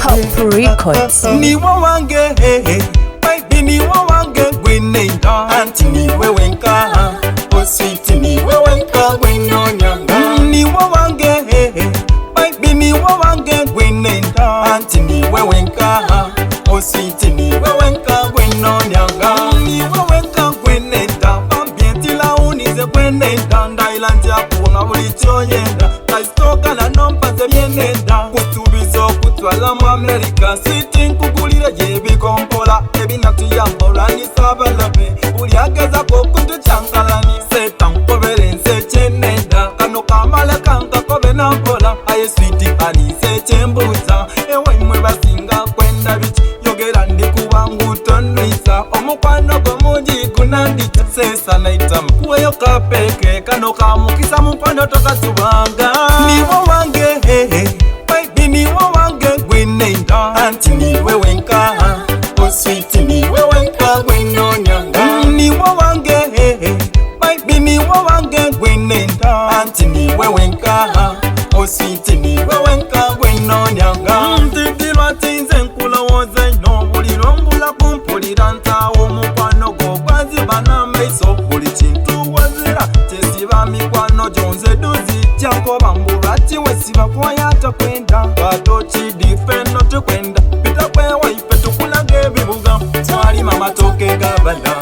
Hope Records. Ni wawange, baby ni wawange gwenenda. Anti ni wewenka, oh sweet ni wewenka gwenyonyanga. Ni wawange, baby ni wawange gwenenda. Anti ni wewenka, oh sweet ni wewenka gwenyonyanga. Ni wewenka gwenenda, ambienti la unize gwenenda. Ndailanja kuunga bulicho yenda, kaistoka na nompa ze bienenda. Kutubizo kutwala mu America, sweet nkugulire yebikompola. Ebinatuyambola ni sabalabe, uli ageza kokuntu chankalani. Seta nkobere nse chenenda, kano kamala kanka kobe nampola. Aye sweet ani se chembuza, ewe mwe basinga kwenda bichi. Yogera ndi kuwangu tonduisa, omukwano gomunji kunandita. Sesa naita mkuweyo kapeke, kano kamukisa mukwano toka subanga. Niwo wange, baby niwo wange gwenenda. Anti ni wewenka, oh sweet ni wewenka gwenyonyanga. Niwo wange, baby niwo wange gwenenda. Anti ni wewenka, oh sweet ni wewenka gwenyonyanga. Mtikilwa tinze nkulowoza ino, mulirongula kumpulira ntawo mukwano go gwaziba n'amaiso. Buli kintu wazira tesiba mikwano jonze duzi jango bambula tiwesiba kwayata kwenda. Watochi difeno tukwenda, pita kwewa ife tukulage ebibuga. Twali mamatoke gabana,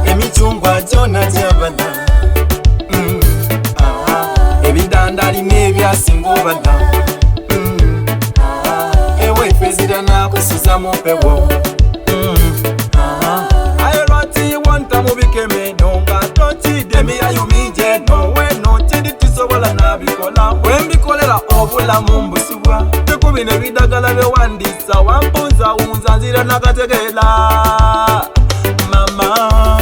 emichungwa jona jabana, ebidandali nebyasinga obana. Ewe fezira nakusuza mupewo. Ayolwati wanta mubikeme nonga tochide miyayumije no weno chidi tisobola nabikola wembikolera obulamu mbusubwa tekubina ebidagala bewandisa wambuza unza nzira nakategela mama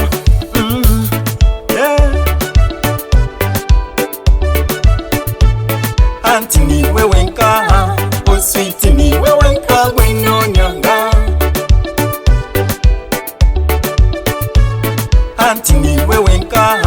yeah. Anti ni wewenka, oh sweet ni wewenka gwenyonyanga. Anti ni wewenka,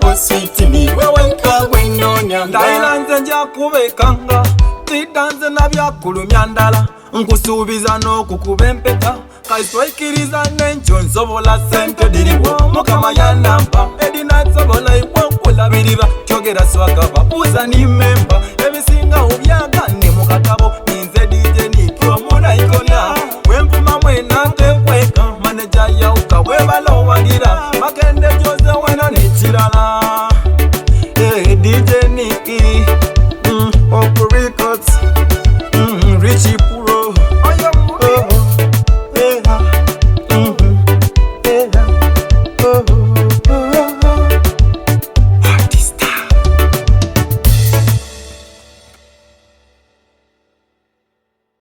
oh sweet ni wewenka gwenyonyanga. Ndailanze nja kubekanga, titanze na byakulumya ndala. Nkusubiza n'okukuba empeta, kaiswaikiriza n'encho nsobola sente diriwo. Mukama yanamba, edinatsobola iwe okulabirira. Kyogera swaka babuuza ni memba, ebisinga obyagane mu katabo.